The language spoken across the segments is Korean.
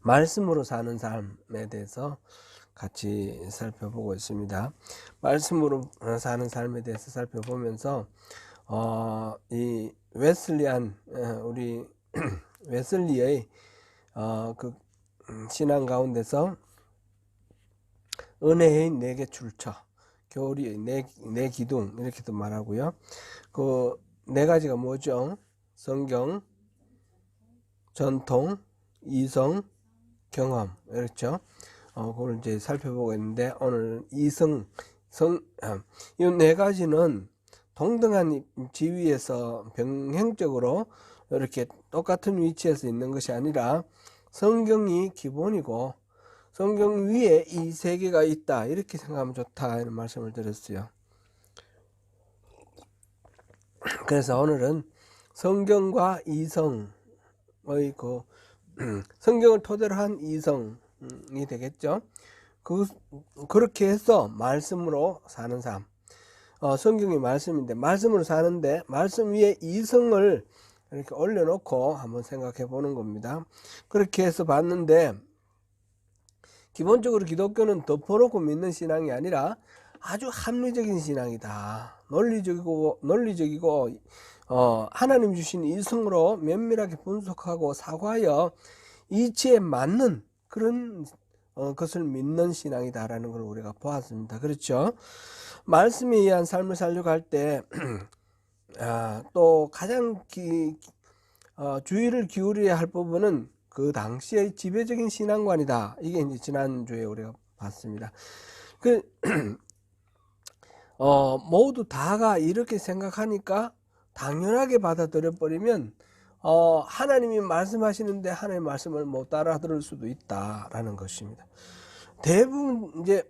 말씀으로 사는 삶에 대해서 같이 살펴보고 있습니다. 말씀으로 사는 삶에 대해서 살펴보면서 이 웨슬리안 우리 웨슬리의 그 신앙 가운데서 은혜의 네개 출처, 교리의 네 기둥 이렇게도 말하고요. 그 네 가지가 뭐죠? 성경, 전통, 이성, 경험, 그렇죠? 그걸 이제 살펴보고 있는데, 오늘 이 네 가지는 동등한 지위에서 병행적으로 이렇게 똑같은 위치에서 있는 것이 아니라 성경이 기본이고 성경 위에 이 세 개가 있다, 이렇게 생각하면 좋다, 이런 말씀을 드렸어요. 그래서 오늘은 성경과 이성의 성경을 토대로 한 이성이 되겠죠. 그렇게 해서 말씀으로 사는 삶. 성경이 말씀인데, 말씀으로 사는데 말씀 위에 이성을 이렇게 올려놓고 한번 생각해 보는 겁니다. 그렇게 해서 봤는데, 기본적으로 기독교는 덮어놓고 믿는 신앙이 아니라 아주 합리적인 신앙이다. 논리적이고 하나님 주신 이성으로 면밀하게 분석하고 사고하여 이치에 맞는 그런 것을 믿는 신앙이다라는 걸 우리가 보았습니다. 그렇죠? 말씀에 의한 삶을 살려고 할 때 또 가장 주의를 기울여야 할 부분은 그 당시의 지배적인 신앙관이다. 이게 이제 지난주에 우리가 봤습니다. 모두 다가 이렇게 생각하니까 당연하게 받아들여 버리면 하나님이 말씀하시는데 하나님의 말씀을 못 따라들을 수도 있다라는 것입니다. 대부분 이제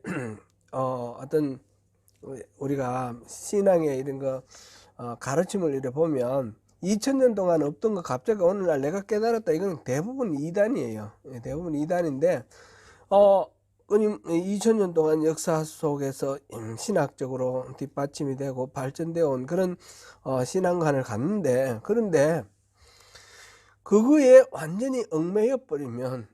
어떤 우리가 신앙의 이런 거 가르침을 이래 보면 2000년 동안 없던 거 갑자기 오늘날 내가 깨달았다, 이건 대부분 이단이에요. 대부분 이단인데 2000년 동안 역사 속에서 신학적으로 뒷받침이 되고 발전되어 온 그런 신앙관을 갖는데, 그런데 그거에 완전히 얽매여 버리면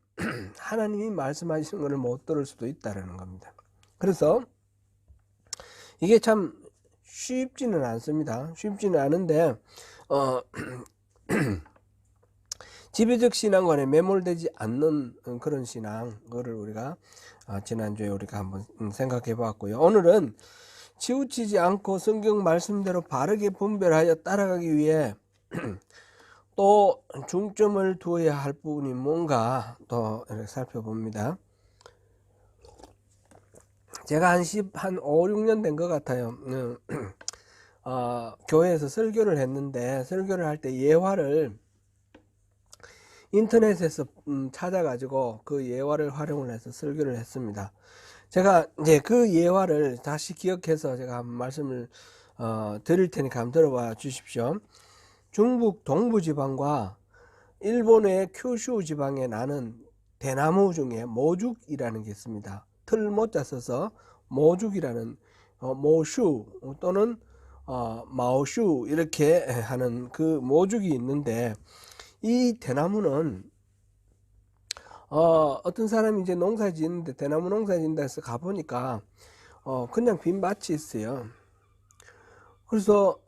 하나님이 말씀하시는 것을 못 들을 수도 있다는 겁니다. 그래서 이게 참 쉽지는 않습니다. 쉽지는 않은데 지배적 신앙관에 매몰되지 않는 그런 신앙, 그거를 우리가 지난주에 우리가 한번 생각해 봤고요. 오늘은 치우치지 않고 성경 말씀대로 바르게 분별하여 따라가기 위해 또 중점을 두어야 할 부분이 뭔가 또 이렇게 살펴봅니다. 제가 한 5, 6년 된 것 같아요. 교회에서 설교를 했는데, 설교를 할 때 예화를 인터넷에서 찾아가지고 그 예화를 활용을 해서 설교를 했습니다. 제가 이제 그 예화를 다시 기억해서 제가 한번 말씀을 드릴 테니까 한번 들어봐 주십시오. 중국 동부지방과 일본의 큐슈 지방에 나는 대나무 중에 모죽이라는 게 있습니다. 틀모자 써서 모죽이라는 모슈 또는 마오슈 이렇게 하는 그 모죽이 있는데, 이 대나무는 어떤 사람이 이제 농사 짓는데, 대나무 농사 짓는다 해서 가보니까 그냥 빈 밭이 있어요. 그래서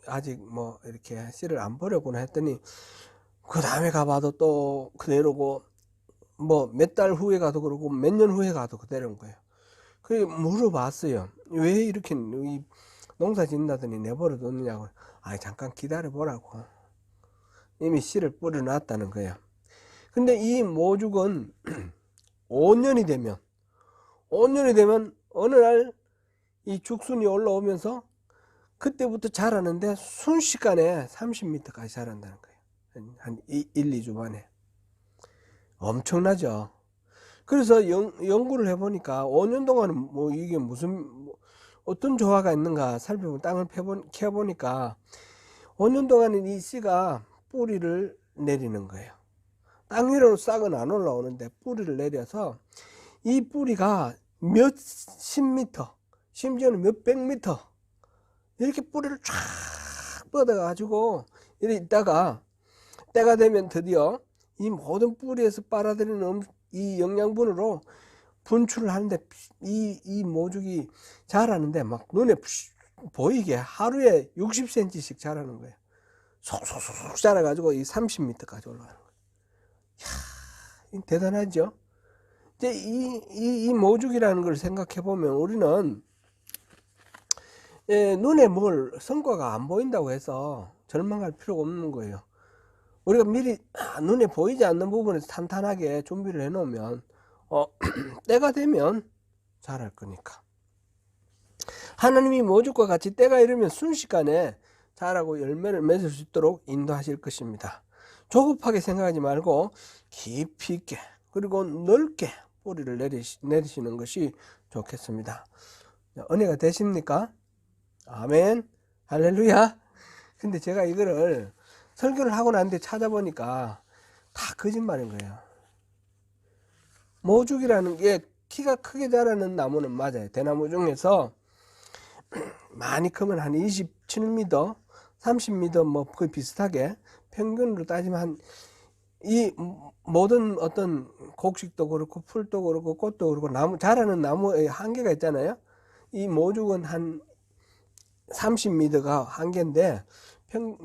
아직 뭐 이렇게 씨를 안 버렸구나 했더니, 그 다음에 가봐도 또 그대로고, 뭐 몇 달 후에 가도 그러고 몇 년 후에 가도 그대로인 거예요. 그래 물어봤어요. 왜 이렇게 농사 짓는다더니 내버려 뒀느냐고. 잠깐 기다려 보라고. 이미 씨를 뿌려놨다는 거예요. 근데 이 모죽은 5년이 되면 어느 날 이 죽순이 올라오면서 그때부터 자라는데 순식간에 30m까지 자란다는 거예요. 한 1, 2주 만에. 엄청나죠. 그래서 연구를 해보니까 5년 동안은 뭐 이게 어떤 조화가 있는가 살펴보면 땅을 캐보니까 5년 동안은 이 씨가 뿌리를 내리는 거예요. 땅 위로 싹은 안 올라오는데 뿌리를 내려서 이 뿌리가 몇십 미터, 심지어는 몇백 미터 이렇게 뿌리를 쫙 뻗어가지고 이렇게 있다가 때가 되면 드디어 이 모든 뿌리에서 빨아들이는 이 영양분으로 분출을 하는데 이 모죽이 자라는데 막 눈에 보이게 하루에 60cm씩 자라는 거예요. 속속속 자라가지고 이 30m까지 올라가는 거예요. 이야, 대단하죠? 이제 이 모죽이라는 걸 생각해 보면 우리는 눈에 뭘 성과가 안 보인다고 해서 절망할 필요가 없는 거예요. 우리가 미리 눈에 보이지 않는 부분에서 탄탄하게 준비를 해 놓으면 때가 되면 자랄 거니까. 하나님이 모죽과 같이 때가 이르면 순식간에 자라고 열매를 맺을 수 있도록 인도하실 것입니다. 조급하게 생각하지 말고 깊이 있게 그리고 넓게 뿌리를 내리시는 것이 좋겠습니다. 은혜가 되십니까? 아멘. 할렐루야. 근데 제가 이거를 설교를 하고 난 뒤에 찾아보니까 다 거짓말인 거예요. 모죽이라는 게 키가 크게 자라는 나무는 맞아요. 대나무 중에서 많이 크면 한 27m, 30m 뭐 거의 비슷하게 평균으로 따지면 이 모든 어떤 곡식도 그렇고 풀도 그렇고 꽃도 그렇고 나무 자라는 나무의 한계가 있잖아요. 이 모죽은 한 30m가 한계인데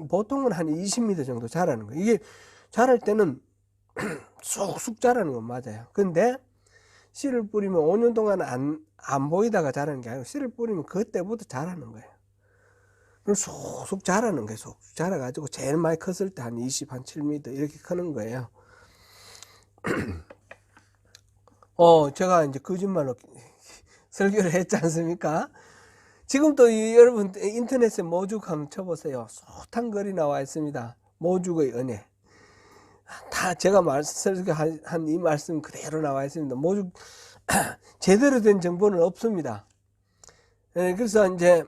보통은 한 20m 정도 자라는 거예요. 이게 자랄 때는 쑥쑥 자라는 건 맞아요. 근데 씨를 뿌리면 5년 동안 안 보이다가 자라는 게 아니고 씨를 뿌리면 그때부터 자라는 거예요. 그럼 쑥쑥 자라는 거예요. 쑥쑥 자라가지고 제일 많이 컸을 때 한 7m 이렇게 크는 거예요. 제가 이제 거짓말로 설교를 했지 않습니까? 지금 또 여러분 인터넷에 모죽 한번 쳐보세요. 숱한 글이 나와 있습니다. 모죽의 은혜. 다 제가 설교한 이 말씀 그대로 나와 있습니다. 모죽 제대로 된 정보는 없습니다. 그래서 이제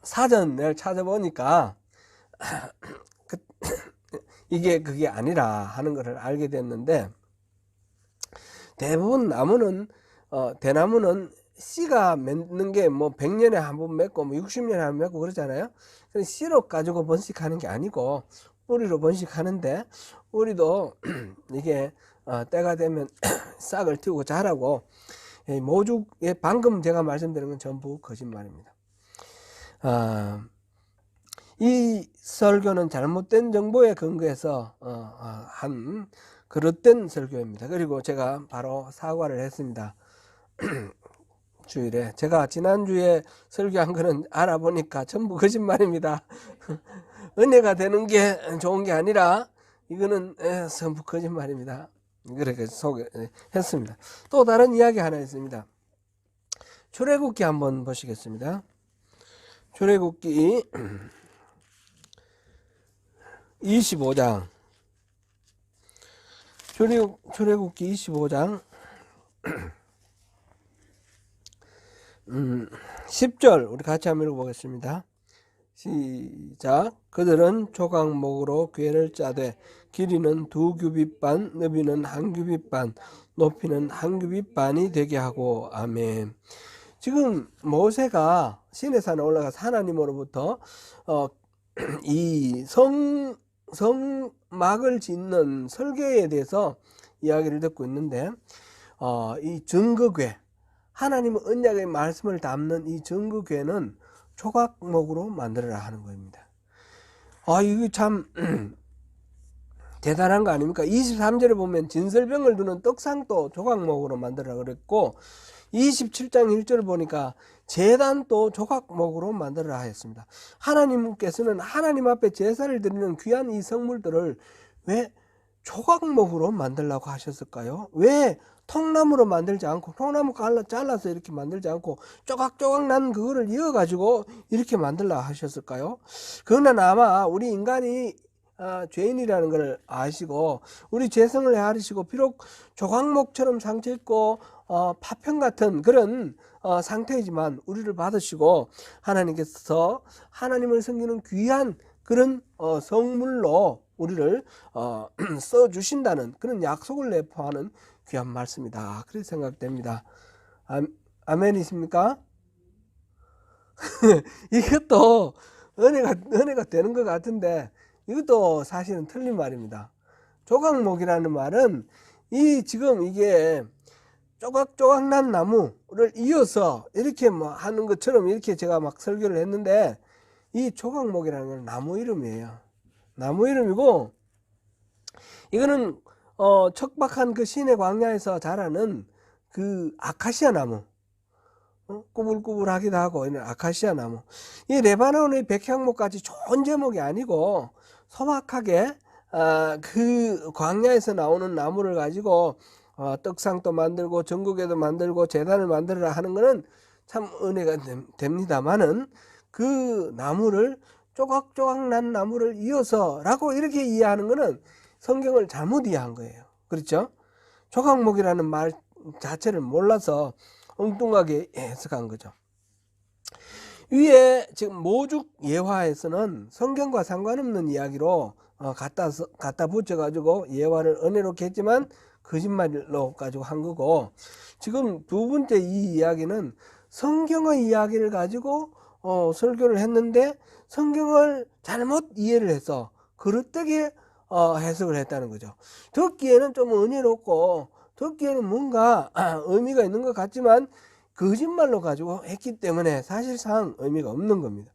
사전을 찾아보니까 이게 그게 아니라 하는 것을 알게 됐는데 대부분 나무는 대나무는 씨가 맺는 게 뭐 100년에 한 번 맺고 뭐 60년에 한 번 맺고 그러잖아요. 근데 씨로 가지고 번식하는 게 아니고 뿌리로 번식하는데 우리도 이게 때가 되면 싹을 틔우고 자라고 모죽에 방금 제가 말씀드린 건 전부 거짓말입니다. 이 설교는 잘못된 정보에 근거해서 한 그릇된 설교입니다. 그리고 제가 바로 사과를 했습니다. 주일에 제가 지난주에 설교한 거는 알아보니까 전부 거짓말입니다. 은혜가 되는 게 좋은 게 아니라 이거는 전부 거짓말입니다. 그렇게 소개했습니다. 또 다른 이야기 하나 있습니다. 출애굽기 한번 보시겠습니다. 출애굽기 25장 출애굽기 25장 10절 우리 같이 한번 읽어보겠습니다. 시작. 그들은 조각목으로 궤를 짜되 길이는 2규빗 반, 너비는 1규빗 반, 높이는 1규빗 반이 되게 하고. 아멘. 지금 모세가 시내산에 올라가서 하나님으로부터 이 성막을 짓는 설계에 대해서 이야기를 듣고 있는데 이 증거궤, 하나님의 언약의 말씀을 담는 이 증거궤는 조각목으로 만들어라 하는 겁니다. 이거 참 대단한 거 아닙니까? 23절에 보면 진설병을 두는 떡상도 조각목으로 만들어라 그랬고 27장 1절을 보니까 제단도 조각목으로 만들어라 하였습니다. 하나님께서는 하나님 앞에 제사를 드리는 귀한 이 성물들을 왜 조각목으로 만들라고 하셨을까요? 왜 통나무로 만들지 않고 통나무 잘라서 이렇게 만들지 않고 쪼각쪼각 난 그거를 이어가지고 이렇게 만들라 하셨을까요? 그거는 아마 우리 인간이 죄인이라는 걸 아시고 우리 죄성을 헤아리시고 비록 조각목처럼 상처 있고 파편 같은 그런 상태이지만 우리를 받으시고 하나님께서 하나님을 섬기는 귀한 그런 성물로 우리를 써주신다는 그런 약속을 내포하는 귀한 말씀이다. 그렇게 생각됩니다. 아멘이십니까? 이것도 은혜가 되는 것 같은데 이것도 사실은 틀린 말입니다. 조각목이라는 말은 지금 이게 조각조각난 나무를 이어서 이렇게 뭐 하는 것처럼 이렇게 제가 막 설교를 했는데, 이 조각목이라는 건 나무 이름이에요. 나무 이름이고, 이거는 척박한 그 시내 광야에서 자라는 그 아카시아 나무, 꾸불꾸불하기도 하고 이런 아카시아 나무. 이 레바논의 백향목같이 좋은 제목이 아니고 소박하게 그 광야에서 나오는 나무를 가지고 떡상도 만들고 전국에도 만들고 제단을 만들어라 하는 거는 참 은혜가 됩니다만은, 그 나무를 조각조각 난 나무를 이어서라고 이렇게 이해하는 거는 성경을 잘못 이해한 거예요. 그렇죠? 조각목이라는 말 자체를 몰라서 엉뚱하게 해석한 거죠. 위에 지금 모죽 예화에서는 성경과 상관없는 이야기로 갖다 붙여가지고 예화를 은혜롭게 했지만 거짓말로 가지고 한 거고, 지금 두 번째 이 이야기는 성경의 이야기를 가지고 설교를 했는데 성경을 잘못 이해를 해서 그릇되게 해석을 했다는 거죠. 듣기에는 좀 은혜롭고 듣기에는 뭔가 의미가 있는 것 같지만 거짓말로 가지고 했기 때문에 사실상 의미가 없는 겁니다.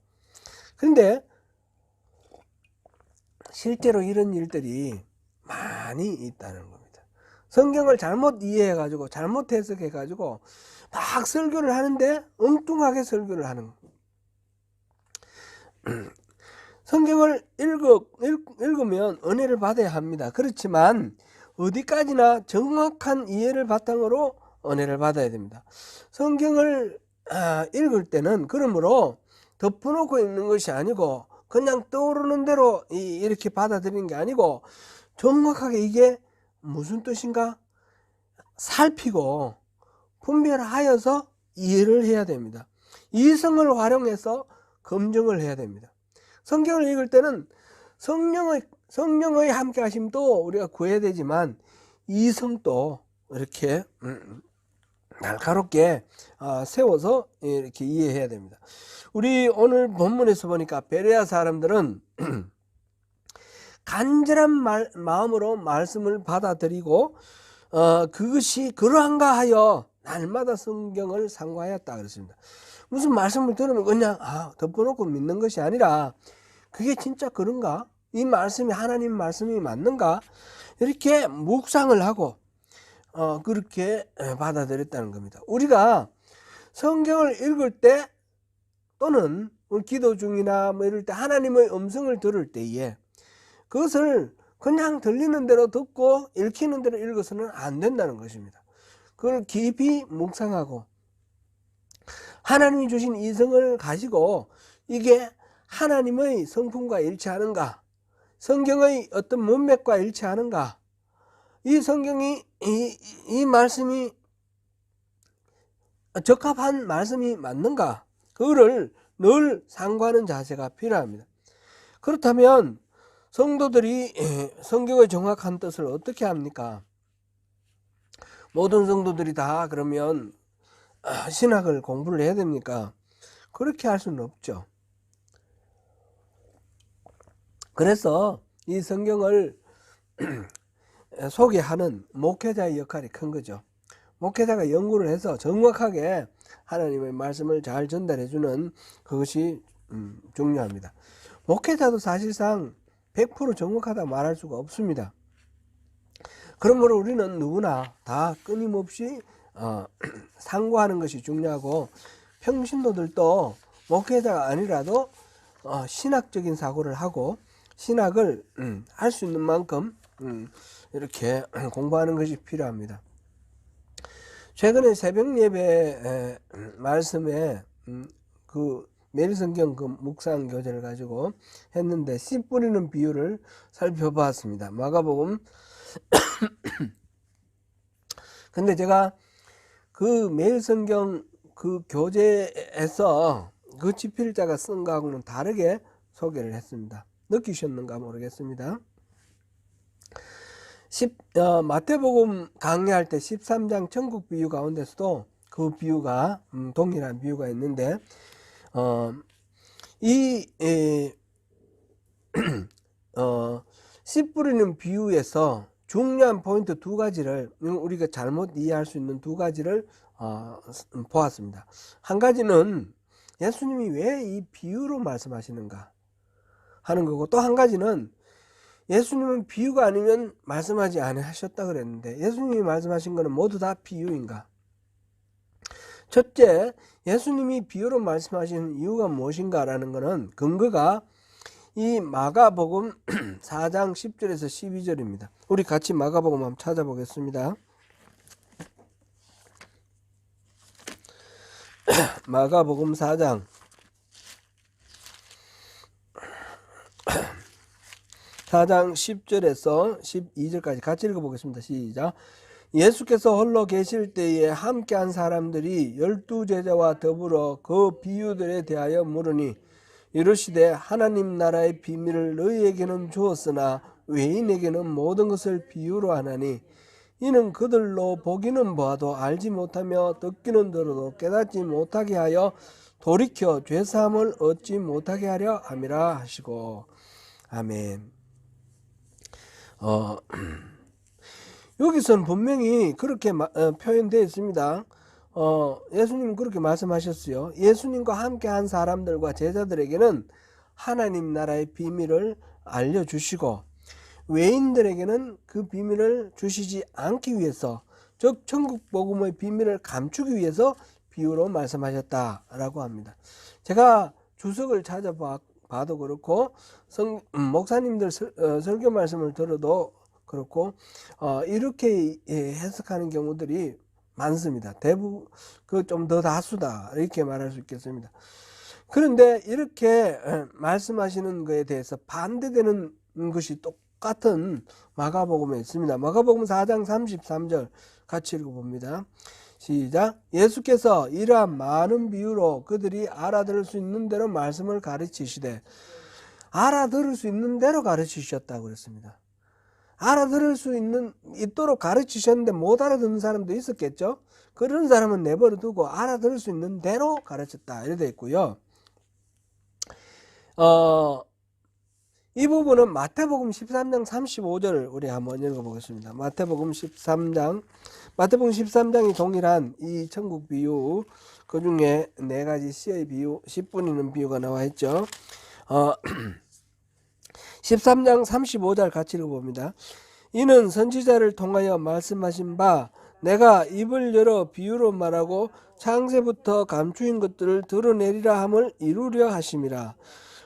그런데 실제로 이런 일들이 많이 있다는 겁니다. 성경을 잘못 이해해 가지고 잘못 해석해 가지고 막 설교를 하는데 엉뚱하게 설교를 하는 겁니다. 성경을 읽으면 은혜를 받아야 합니다. 그렇지만 어디까지나 정확한 이해를 바탕으로 은혜를 받아야 됩니다. 성경을 읽을 때는 그러므로 덮어놓고 읽는 것이 아니고 그냥 떠오르는 대로 이렇게 받아들이는 게 아니고 정확하게 이게 무슨 뜻인가 살피고 분별하여서 이해를 해야 됩니다. 이성을 활용해서 검증을 해야 됩니다. 성경을 읽을 때는 성령의 함께 하심도 우리가 구해야 되지만 이성도 이렇게 날카롭게 세워서 이렇게 이해해야 됩니다. 우리 오늘 본문에서 보니까 베레아 사람들은 간절한 마음으로 말씀을 받아들이고 그것이 그러한가 하여 날마다 성경을 상고하였다 그랬습니다. 무슨 말씀을 들으면 그냥 덮어놓고 믿는 것이 아니라 그게 진짜 그런가? 이 말씀이 하나님 말씀이 맞는가? 이렇게 묵상을 하고 그렇게 받아들였다는 겁니다. 우리가 성경을 읽을 때 또는 기도 중이나 뭐 이럴 때 하나님의 음성을 들을 때에 그것을 그냥 들리는 대로 듣고 읽히는 대로 읽어서는 안 된다는 것입니다. 그걸 깊이 묵상하고 하나님이 주신 이성을 가지고 이게 하나님의 성품과 일치하는가, 성경의 어떤 문맥과 일치하는가, 이 성경이 이 말씀이 적합한 말씀이 맞는가, 그거를 늘 상고하는 자세가 필요합니다. 그렇다면 성도들이 성경의 정확한 뜻을 어떻게 합니까? 모든 성도들이 다 그러면 신학을 공부를 해야 됩니까? 그렇게 할 수는 없죠. 그래서 이 성경을 소개하는 목회자의 역할이 큰 거죠. 목회자가 연구를 해서 정확하게 하나님의 말씀을 잘 전달해주는 그것이 중요합니다. 목회자도 사실상 100% 정확하다 말할 수가 없습니다. 그러므로 우리는 누구나 다 끊임없이 상고하는 것이 중요하고, 평신도들도 목회자가 아니라도 신학적인 사고를 하고 신학을 할 수 있는 만큼 이렇게 공부하는 것이 필요합니다. 최근에 새벽 예배 말씀에 그 매일성경 그 묵상 교재를 가지고 했는데 씨 뿌리는 비유를 살펴봤습니다. 마가복음. 근데 제가 그 매일성경 그 교재에서 그 집필자가 쓴 거하고는 다르게 소개를 했습니다. 느끼셨는가 모르겠습니다. 마태복음 강의할 때 13장 천국 비유 가운데서도 그 비유가 동일한 비유가 있는데 씨 뿌리는 비유에서 중요한 포인트 두 가지를, 우리가 잘못 이해할 수 있는 두 가지를 보았습니다. 한 가지는 예수님이 왜 이 비유로 말씀하시는가 하는 거고, 또 한 가지는 예수님은 비유가 아니면 말씀하지 아니하셨다 그랬는데 예수님이 말씀하신 것은 모두 다 비유인가? 첫째, 예수님이 비유로 말씀하신 이유가 무엇인가라는 것은 근거가 이 마가복음 4장 10절에서 12절입니다. 우리 같이 마가복음 한번 찾아보겠습니다. 마가복음 4장 10절에서 12절까지 같이 읽어보겠습니다. 시작. 예수께서 홀로 계실 때에 함께한 사람들이 12제자와 더불어 그 비유들에 대하여 물으니 이르시되 하나님 나라의 비밀을 너희에게는 주었으나 외인에게는 모든 것을 비유로 하나니 이는 그들로 보기는 보아도 알지 못하며 듣기는 들어도 깨닫지 못하게 하여 돌이켜 죄사함을 얻지 못하게 하려 함이라 하시고. 아멘. 여기서는 분명히 그렇게 표현되어 있습니다. 예수님은 그렇게 말씀하셨어요. 예수님과 함께 한 사람들과 제자들에게는 하나님 나라의 비밀을 알려주시고 외인들에게는 그 비밀을 주시지 않기 위해서, 즉 천국 복음의 비밀을 감추기 위해서 비유로 말씀하셨다라고 합니다. 제가 주석을 찾아봐도 그렇고 목사님들 설교 말씀을 들어도 그렇고 이렇게 해석하는 경우들이 많습니다. 대부분 좀 더 다수다 이렇게 말할 수 있겠습니다. 그런데 이렇게 말씀하시는 것에 대해서 반대되는 것이 똑같은 마가복음에 있습니다. 마가복음 4장 33절 같이 읽어봅니다. 시작. 예수께서 이러한 많은 비유로 그들이 알아들을 수 있는 대로 말씀을 가르치시되, 알아들을 수 있는 대로 가르치셨다고 그랬습니다. 알아들을 수 있도록 가르치셨는데 못 알아듣는 사람도 있었겠죠. 그런 사람은 내버려 두고 알아들을 수 있는 대로 가르쳤다 이렇게 되어 있고요. 이 부분은 마태복음 13장 35절을 우리 한번 읽어보겠습니다. 마태복음 13장이 동일한 이 천국 비유, 그 중에 네 가지 씨의 비유, 씨 뿌리는 비유가 나와 있죠. 13장 35절 같이 읽어봅니다. 이는 선지자를 통하여 말씀하신 바 내가 입을 열어 비유로 말하고 창세부터 감추인 것들을 드러내리라 함을 이루려 하심이라.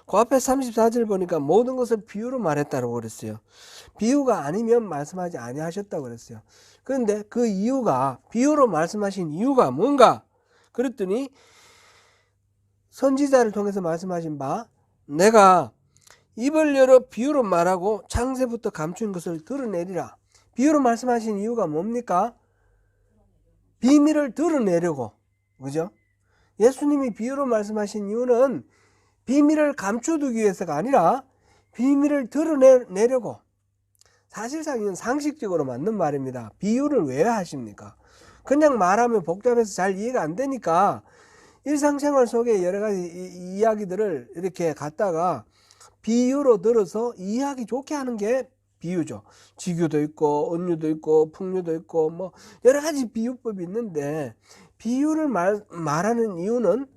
그 앞에 34절 보니까 모든 것을 비유로 말했다고 그랬어요. 비유가 아니면 말씀하지 아니하셨다고 그랬어요. 그런데 그 이유가, 비유로 말씀하신 이유가 뭔가? 그랬더니 선지자를 통해서 말씀하신 바 내가 입을 열어 비유로 말하고 창세부터 감추인 것을 드러내리라. 비유로 말씀하신 이유가 뭡니까? 비밀을 드러내려고. 그죠? 예수님이 비유로 말씀하신 이유는 비밀을 감춰두기 위해서가 아니라 비밀을 드러내려고. 사실상 이건 상식적으로 맞는 말입니다. 비유를 왜 하십니까? 그냥 말하면 복잡해서 잘 이해가 안 되니까 일상생활 속에 여러 가지 이야기들을 이렇게 갖다가 비유로 들어서 이해하기 좋게 하는 게 비유죠. 지규도 있고 은유도 있고 풍류도 있고 뭐 여러 가지 비유법이 있는데, 비유를 말하는 이유는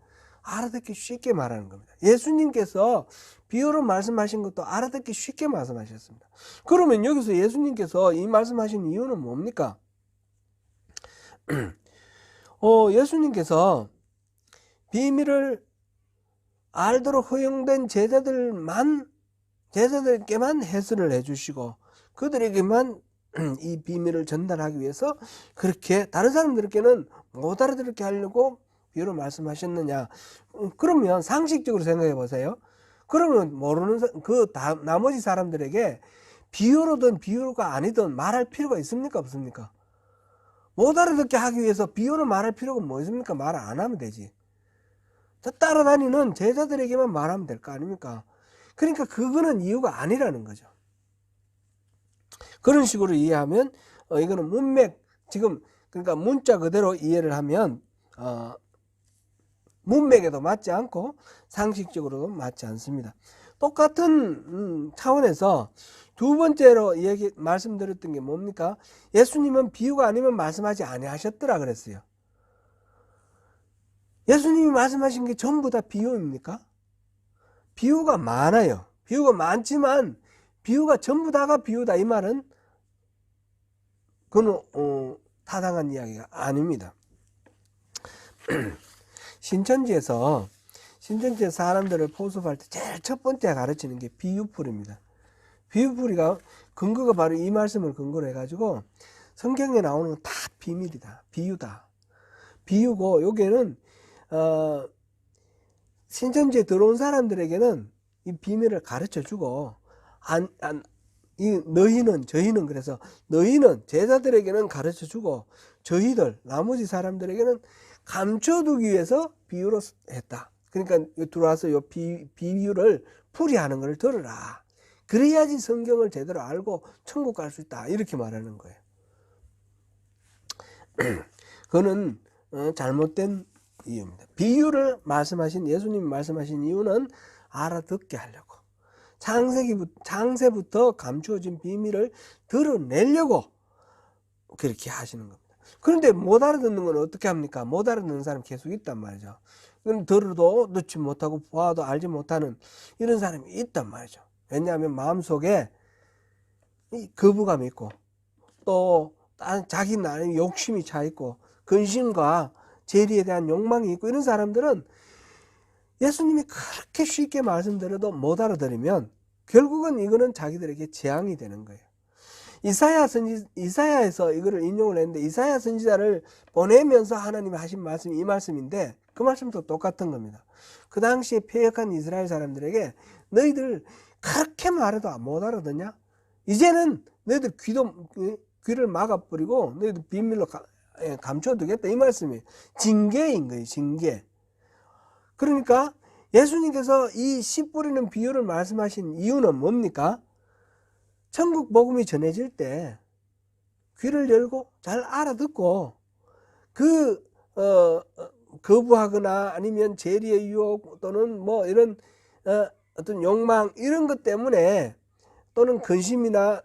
알아듣기 쉽게 말하는 겁니다. 예수님께서 비유로 말씀하신 것도 알아듣기 쉽게 말씀하셨습니다. 그러면 여기서 예수님께서 이 말씀하신 이유는 뭡니까? 예수님께서 비밀을 알도록 허용된 제자들께만 해설을 해주시고 그들에게만 이 비밀을 전달하기 위해서 그렇게 다른 사람들에게는 못 알아듣게 하려고 비유로 말씀하셨느냐? 그러면 상식적으로 생각해 보세요. 그러면 모르는 나머지 사람들에게 비유로든 비유가 아니든 말할 필요가 있습니까? 없습니까? 못 알아듣게 하기 위해서 비유로 말할 필요가 뭐 있습니까? 말 안 하면 되지. 따라다니는 제자들에게만 말하면 될 거 아닙니까? 그러니까 그거는 이유가 아니라는 거죠. 그런 식으로 이해하면 이거는 지금 그러니까 문자 그대로 이해를 하면 문맥에도 맞지 않고 상식적으로도 맞지 않습니다. 똑같은 차원에서 두 번째로 말씀드렸던 게 뭡니까? 예수님은 비유가 아니면 말씀하지 아니하셨더라 그랬어요. 예수님이 말씀하신 게 전부 다 비유입니까? 비유가 많아요. 비유가 많지만 비유가 전부 다가 비유다 이 말은 그건 타당한 이야기가 아닙니다. 신천지에서 사람들을 포섭할 때 제일 첫 번째 가르치는 게 비유풀이입니다. 비유풀이가 근거가 바로 이 말씀을 근거로 해가지고 성경에 나오는 건 다 비밀이다. 비유다. 비유고 여기에는 신천지에 들어온 사람들에게는 이 비밀을 가르쳐주고 저희는 그래서 너희는 제자들에게는 가르쳐주고 저희들 나머지 사람들에게는 감춰두기 위해서 비유로 했다. 그러니까 들어와서 요 비유를 풀이하는 걸 들으라. 그래야지 성경을 제대로 알고 천국 갈 수 있다. 이렇게 말하는 거예요. 그거는 잘못된 이유입니다. 비유를 예수님이 말씀하신 이유는 알아듣게 하려고. 창세부터 감추어진 비밀을 드러내려고 그렇게 하시는 겁니다. 그런데 못 알아듣는 건 어떻게 합니까? 못 알아듣는 사람 계속 있단 말이죠. 들어도 넣지 못하고 보아도 알지 못하는 이런 사람이 있단 말이죠. 왜냐하면 마음속에 거부감이 있고 또 자기 나름의 욕심이 차 있고 근심과 재리에 대한 욕망이 있고 이런 사람들은 예수님이 그렇게 쉽게 말씀드려도 못 알아들으면 결국은 이거는 자기들에게 재앙이 되는 거예요. 이사야에서 이거를 인용을 했는데 이사야 선지자를 보내면서 하나님이 하신 말씀이 이 말씀인데 그 말씀도 똑같은 겁니다. 그 당시에 패역한 이스라엘 사람들에게 너희들 그렇게 말해도 못 알아듣냐? 이제는 너희들 귀를 막아버리고 너희들 비밀로 감춰두겠다 이 말씀이 징계인 거예요. 징계. 그러니까 예수님께서 이 씨 뿌리는 비유를 말씀하신 이유는 뭡니까? 천국 복음이 전해질 때 귀를 열고 잘 알아듣고 거부하거나 아니면 재리의 유혹 또는 뭐 이런 어떤 욕망 이런 것 때문에 또는 근심이나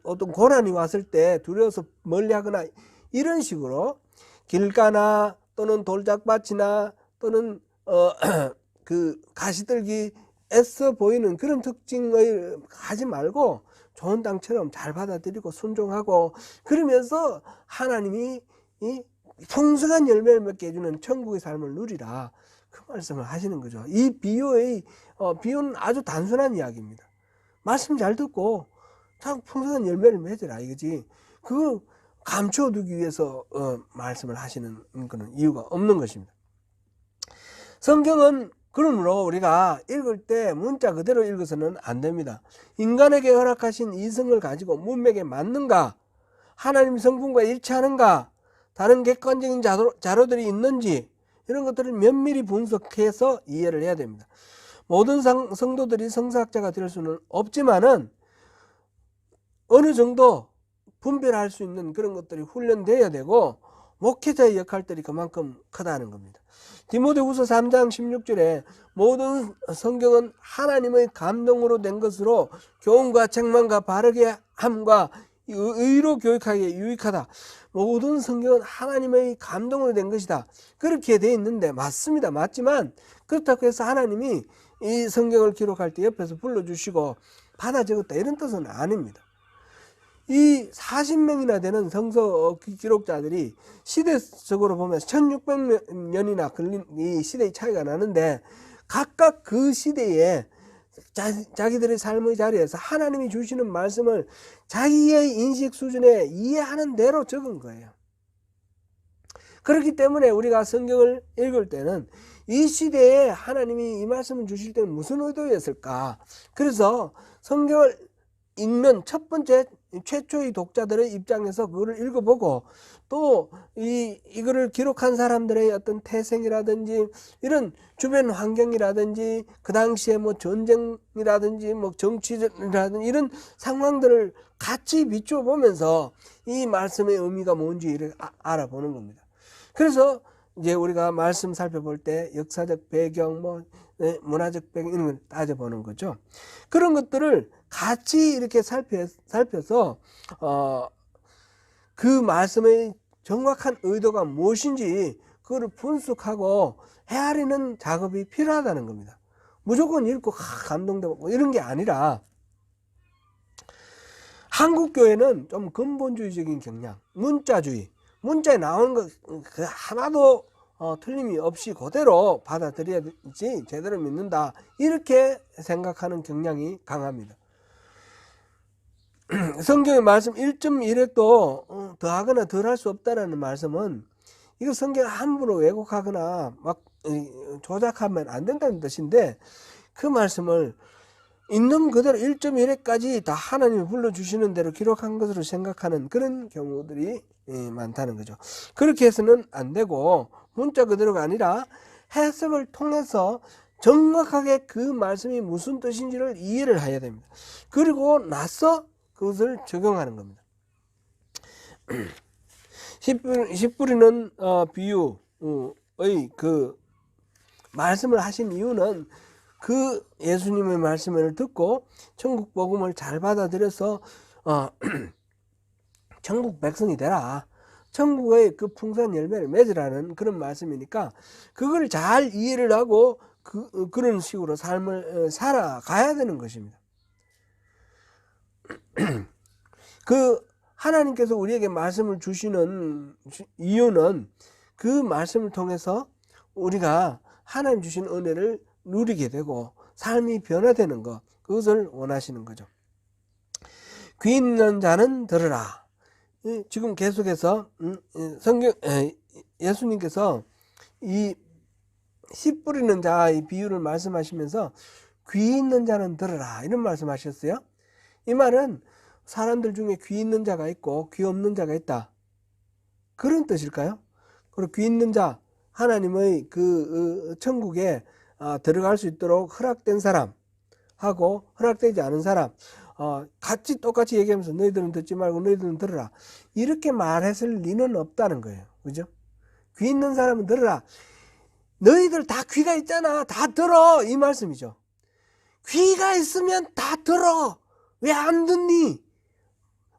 어떤 고난이 왔을 때 두려워서 멀리하거나 이런 식으로 길가나 또는 돌짝밭이나 또는 그 가시들기 애써 보이는 그런 특징을 하지 말고 좋은 땅처럼 잘 받아들이고 순종하고 그러면서 하나님이 이 풍성한 열매를 맺게 해주는 천국의 삶을 누리라 그 말씀을 하시는 거죠. 이 비유는 아주 단순한 이야기입니다. 말씀 잘 듣고 참 풍성한 열매를 맺으라 이거지. 그거 감춰두기 위해서 말씀을 하시는 그런 이유가 없는 것입니다. 성경은 그러므로 우리가 읽을 때 문자 그대로 읽어서는 안 됩니다. 인간에게 허락하신 이성을 가지고 문맥에 맞는가? 하나님 성품과 일치하는가? 다른 객관적인 자료들이 있는지 이런 것들을 면밀히 분석해서 이해를 해야 됩니다. 모든 성도들이 성사학자가 될 수는 없지만은 어느 정도 분별할 수 있는 그런 것들이 훈련되어야 되고 목회자의 역할들이 그만큼 크다는 겁니다. 디모데후서 3장 16절에 모든 성경은 하나님의 감동으로 된 것으로 교훈과 책망과 바르게 함과 의로 교육하기에 유익하다. 모든 성경은 하나님의 감동으로 된 것이다. 그렇게 되어 있는데 맞습니다. 맞지만 그렇다고 해서 하나님이 이 성경을 기록할 때 옆에서 불러주시고 받아 적었다 이런 뜻은 아닙니다. 이 40명이나 되는 성서 기록자들이 시대적으로 보면 1600년이나 걸린 이 시대의 차이가 나는데 각각 그 시대에 자기들의 삶의 자리에서 하나님이 주시는 말씀을 자기의 인식 수준에 이해하는 대로 적은 거예요. 그렇기 때문에 우리가 성경을 읽을 때는 이 시대에 하나님이 이 말씀을 주실 때는 무슨 의도였을까? 그래서 성경을 읽는 첫 번째 최초의 독자들의 입장에서 그거를 읽어보고 또 이거를 기록한 사람들의 어떤 태생이라든지 이런 주변 환경이라든지 그 당시에 뭐 전쟁이라든지 뭐 정치라든지 이런 상황들을 같이 비추어 보면서 이 말씀의 의미가 뭔지 알아보는 겁니다. 그래서 이제 우리가 말씀 살펴볼 때 역사적 배경 문화적 배경 이런 걸 따져보는 거죠. 그런 것들을 같이 이렇게 살펴서 그 말씀의 정확한 의도가 무엇인지 그거를 분석하고 헤아리는 작업이 필요하다는 겁니다. 무조건 읽고 감동되고 이런 게 아니라 한국 교회는 좀 근본주의적인 경향, 문자주의, 문자에 나오는 거 하나도 틀림이 없이 그대로 받아들여야지 제대로 믿는다 이렇게 생각하는 경향이 강합니다. 성경의 말씀 1.1획도 더하거나 덜할 수 없다라는 말씀은 이거 성경을 함부로 왜곡하거나 막 조작하면 안 된다는 뜻인데 그 말씀을 있는 그대로 1.1회까지 다 하나님이 불러주시는 대로 기록한 것으로 생각하는 그런 경우들이 많다는 거죠. 그렇게 해서는 안 되고 문자 그대로가 아니라 해석을 통해서 정확하게 그 말씀이 무슨 뜻인지를 이해를 해야 됩니다. 그리고 나서 그것을 적용하는 겁니다. 씨 뿌리는 비유의 그 말씀을 하신 이유는 그 예수님의 말씀을 듣고 천국 복음을 잘 받아들여서 천국 백성이 되라, 천국의 그 풍성한 열매를 맺으라는 그런 말씀이니까 그걸 잘 이해를 하고 그런 식으로 삶을 살아가야 되는 것입니다. 그 하나님께서 우리에게 말씀을 주시는 이유는 그 말씀을 통해서 우리가 하나님 주신 은혜를 누리게 되고 삶이 변화되는 것, 그것을 원하시는 거죠. 귀 있는 자는 들으라. 지금 계속해서 예수님께서 이 씨 뿌리는 자의 비유를 말씀하시면서 귀 있는 자는 들으라 이런 말씀하셨어요. 이 말은 사람들 중에 귀 있는 자가 있고 귀 없는 자가 있다, 그런 뜻일까요? 그리고 귀 있는 자, 하나님의 그 천국에 들어갈 수 있도록 허락된 사람하고 허락되지 않은 사람 같이 똑같이 얘기하면서 너희들은 듣지 말고 너희들은 들으라 이렇게 말했을 리는 없다는 거예요. 그죠? 귀 있는 사람은 들으라. 너희들 다 귀가 있잖아, 다 들어, 이 말씀이죠. 귀가 있으면 다 들어. 왜 안 듣니?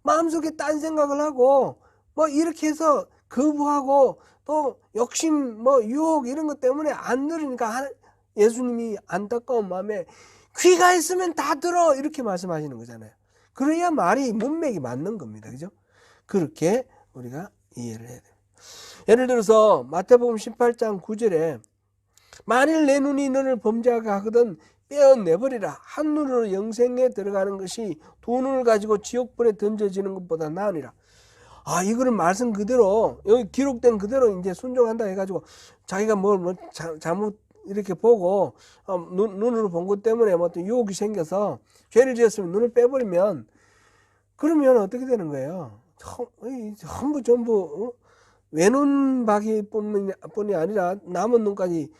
마음속에 딴 생각을 하고 뭐 이렇게 해서 거부하고 또 욕심 유혹 이런 것 때문에 안 들으니까 예수님이 안타까운 마음에 귀가 있으면 다 들어 이렇게 말씀하시는 거잖아요. 그래야 말이 문맥이 맞는 겁니다. 그죠? 그렇게 우리가 이해를 해야 돼요. 예를 들어서 마태복음 18장 9절에 만일 내 눈이 너를 범죄하게 하거든 빼어내버리라. 한 눈으로 영생에 들어가는 것이 두 눈을 가지고 지옥불에 던져지는 것보다 나으니라. 이거를 말씀 그대로 여기 기록된 그대로 이제 순종한다 해가지고 자기가 뭘 잘못 이렇게 보고 눈으로 본 것 때문에 어떤 유혹이 생겨서 죄를 지었으면 눈을 빼버리면 그러면 어떻게 되는 거예요? 전부 외눈박이 뿐이 아니라 남은 눈까지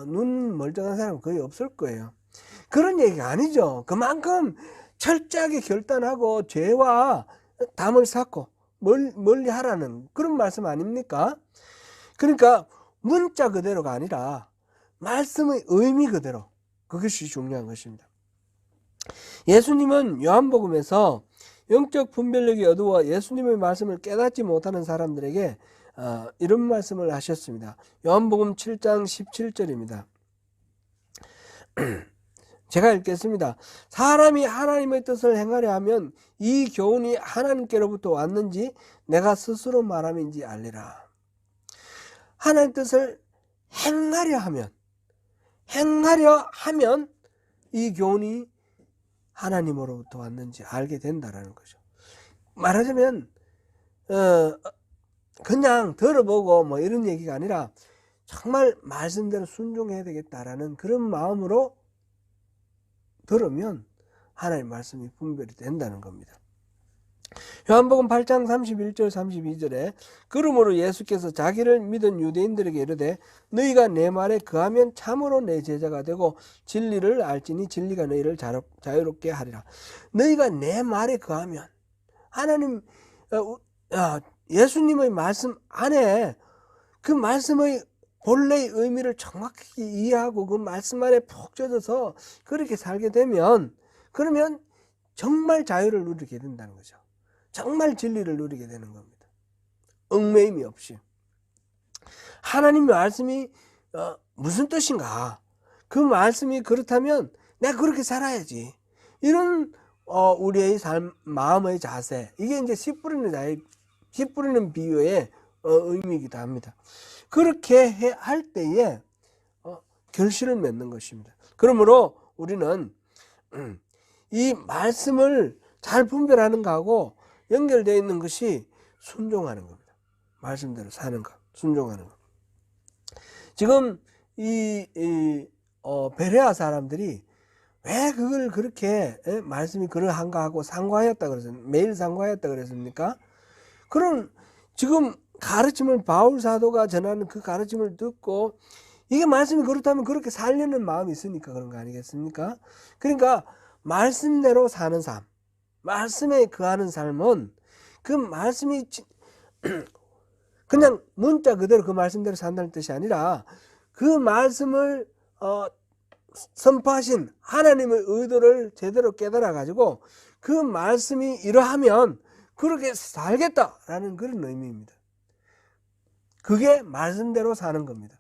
눈 멀쩡한 사람은 거의 없을 거예요. 그런 얘기가 아니죠. 그만큼 철저하게 결단하고 죄와 담을 쌓고 멀리 하라는 그런 말씀 아닙니까? 그러니까 문자 그대로가 아니라 말씀의 의미 그대로, 그것이 중요한 것입니다. 예수님은 요한복음에서 영적 분별력이 어두워 예수님의 말씀을 깨닫지 못하는 사람들에게 이런 말씀을 하셨습니다. 요한복음 7장 17절입니다. 제가 읽겠습니다. 사람이 하나님의 뜻을 행하려 하면 이 교훈이 하나님께로부터 왔는지 내가 스스로 말함인지 알리라. 하나님 뜻을 행하려 하면 이 교훈이 하나님으로부터 왔는지 알게 된다라는 거죠. 말하자면 그냥 들어보고 뭐 이런 얘기가 아니라 정말 말씀대로 순종해야 되겠다라는 그런 마음으로 들으면 하나님 말씀이 분별이 된다는 겁니다. 요한복음 8장 31절 32절에 그러므로 예수께서 자기를 믿은 유대인들에게 이르되 너희가 내 말에 거하면 참으로 내 제자가 되고 진리를 알지니 진리가 너희를 자유롭게 하리라. 너희가 내 말에 거하면 하나님 예수님의 말씀 안에 그 말씀의 본래의 의미를 정확히 이해하고 그 말씀 안에 푹 젖어서 그렇게 살게 되면, 그러면 정말 자유를 누리게 된다는 거죠. 정말 진리를 누리게 되는 겁니다. 얽매임이 없이. 하나님의 말씀이 무슨 뜻인가? 그 말씀이 그렇다면 내가 그렇게 살아야지. 이런 우리의 삶, 마음의 자세. 이게 이제 씨 뿌리는 비유의 의미이기도 합니다. 그렇게 할 때에 결실을 맺는 것입니다. 그러므로 우리는 이 말씀을 잘 분별하는 것하고 연결되어 있는 것이 순종하는 겁니다. 말씀대로 사는 것, 순종하는 것. 지금 베레아 사람들이 왜 그걸 그렇게 말씀이 그러한가 하고 상고하였다 그랬습니까? 매일 상고하였다 그랬습니까? 그런 지금 가르침을 바울 사도가 전하는 그 가르침을 듣고 이게 말씀이 그렇다면 그렇게 살려는 마음이 있으니까 그런 거 아니겠습니까? 그러니까 말씀대로 사는 삶, 말씀에 거하는 삶은 그 말씀이 그냥 문자 그대로 그 말씀대로 산다는 뜻이 아니라 그 말씀을 선포하신 하나님의 의도를 제대로 깨달아 가지고 그 말씀이 이러하면 그렇게 살겠다라는 그런 의미입니다. 그게 말씀대로 사는 겁니다.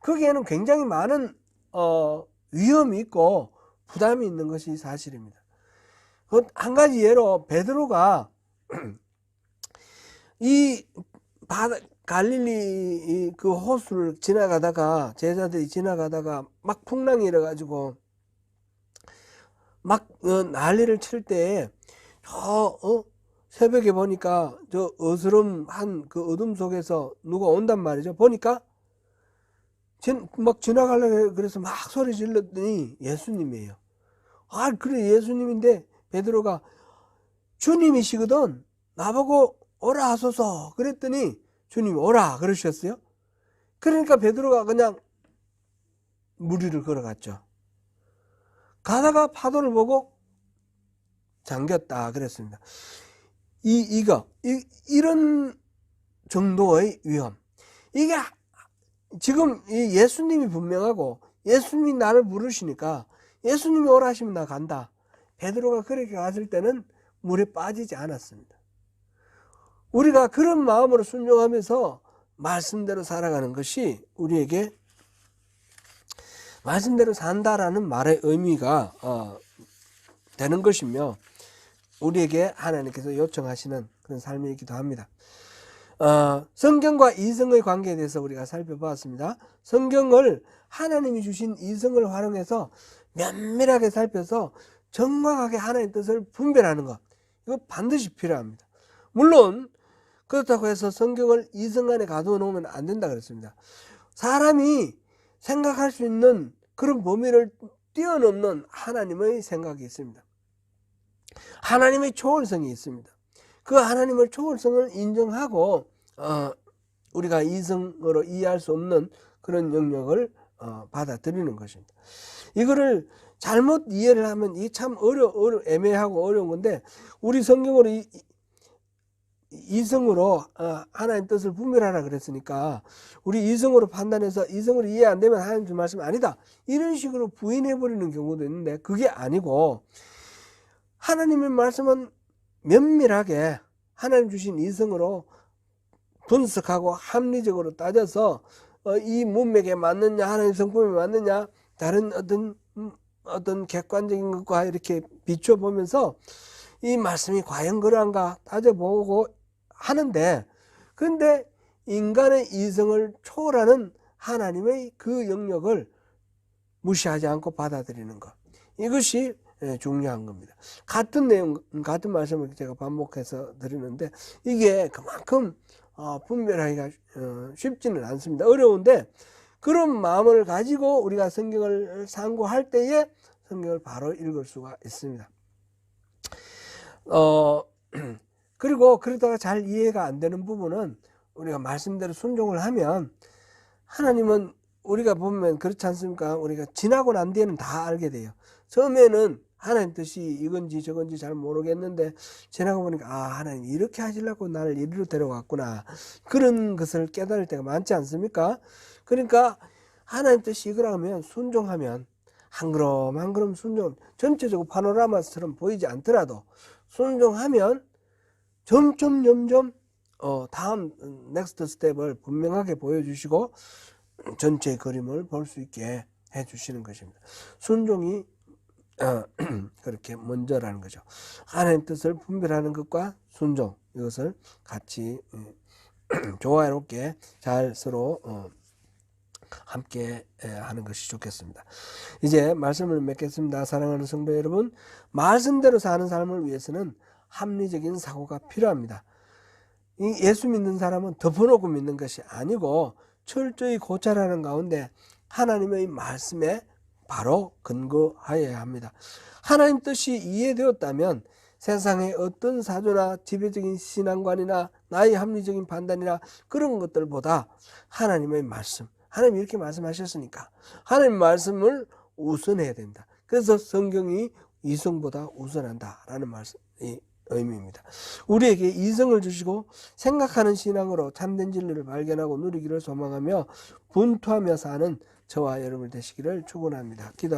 거기에는 굉장히 많은 위험이 있고 부담이 있는 것이 사실입니다. 한 가지 예로 베드로가 이 갈릴리 그 호수를 지나가다가 제자들이 지나가다가 막 풍랑이 일어가지고 막 난리를 칠 때에 새벽에 보니까 저 어스름한 그 어둠 속에서 누가 온단 말이죠. 보니까 막 지나가려고 그래서 막 소리 질렀더니 예수님이에요. 아, 그래 예수님인데 베드로가 주님이시거든 나보고 오라 하소서 그랬더니 주님이 오라 그러셨어요. 그러니까 베드로가 그냥 물 위를 걸어갔죠. 가다가 파도를 보고 잠겼다 그랬습니다. 이런 정도의 위험. 이게 지금 예수님이 분명하고 예수님이 나를 부르시니까 예수님이 오라 하시면 나 간다. 베드로가 그렇게 갔을 때는 물에 빠지지 않았습니다. 우리가 그런 마음으로 순종하면서 말씀대로 살아가는 것이 우리에게 말씀대로 산다라는 말의 의미가 되는 것이며 우리에게 하나님께서 요청하시는 그런 삶이기도 합니다. 성경과 이성의 관계에 대해서 우리가 살펴보았습니다. 성경을 하나님이 주신 이성을 활용해서 면밀하게 살펴서 정확하게 하나님의 뜻을 분별하는 것, 이거 반드시 필요합니다. 물론 그렇다고 해서 성경을 이성 안에 가두어 놓으면 안 된다 그랬습니다. 사람이 생각할 수 있는 그런 범위를 뛰어넘는 하나님의 생각이 있습니다. 하나님의 초월성이 있습니다. 그 하나님의 초월성을 인정하고 우리가 이성으로 이해할 수 없는 그런 영역을 받아들이는 것입니다. 이거를 잘못 이해를 하면 이게 참 애매하고 어려운 건데 우리 성경으로 이성으로 하나님의 뜻을 분별하라 그랬으니까 우리 이성으로 판단해서 이성으로 이해 안 되면 하나님 말씀이 아니다 이런 식으로 부인해버리는 경우도 있는데 그게 아니고 하나님의 말씀은 면밀하게 하나님 주신 이성으로 분석하고 합리적으로 따져서 이 문맥에 맞느냐 하나님 성품에 맞느냐 다른 어떤 객관적인 것과 이렇게 비춰보면서 이 말씀이 과연 그러한가 따져보고 하는데 그런데 인간의 이성을 초월하는 하나님의 그 영역을 무시하지 않고 받아들이는 것 이것이 중요한 겁니다. 같은 내용, 같은 말씀을 제가 반복해서 드리는데 이게 그만큼 분별하기가 쉽지는 않습니다. 어려운데 그런 마음을 가지고 우리가 성경을 상고할 때에 성경을 바로 읽을 수가 있습니다. 그리고 그러다가 잘 이해가 안 되는 부분은 우리가 말씀대로 순종을 하면 하나님은 우리가 보면 그렇지 않습니까? 우리가 지나고 난 뒤에는 다 알게 돼요. 처음에는 하나님 뜻이 이건지 저건지 잘 모르겠는데 지나가 보니까 하나님 이렇게 하시려고 나를 이리로 데려갔구나. 그런 것을 깨달을 때가 많지 않습니까? 그러니까 하나님 뜻이 이거라면 순종하면 한 걸음 한 걸음 순종, 전체적으로 파노라마처럼 보이지 않더라도 순종하면 점점 다음 넥스트 스텝을 분명하게 보여주시고 전체 그림을 볼 수 있게 해주시는 것입니다. 순종이 그렇게 먼저라는 거죠. 하나님 뜻을 분별하는 것과 순종, 이것을 같이 조화롭게 잘 서로 함께 하는 것이 좋겠습니다. 이제 말씀을 맺겠습니다. 사랑하는 성도 여러분, 말씀대로 사는 삶을 위해서는 합리적인 사고가 필요합니다. 이 예수 믿는 사람은 덮어놓고 믿는 것이 아니고 철저히 고찰하는 가운데 하나님의 말씀에 바로 근거하여야 합니다. 하나님 뜻이 이해되었다면 세상의 어떤 사조나 지배적인 신앙관이나 나의 합리적인 판단이나 그런 것들보다 하나님의 말씀, 하나님이 이렇게 말씀하셨으니까 하나님 말씀을 우선해야 된다. 그래서 성경이 이성보다 우선한다라는 말씀이 의미입니다. 우리에게 이성을 주시고 생각하는 신앙으로 참된 진리를 발견하고 누리기를 소망하며 분투하며 사는 저와 여러분 되시기를 축원합니다. 기도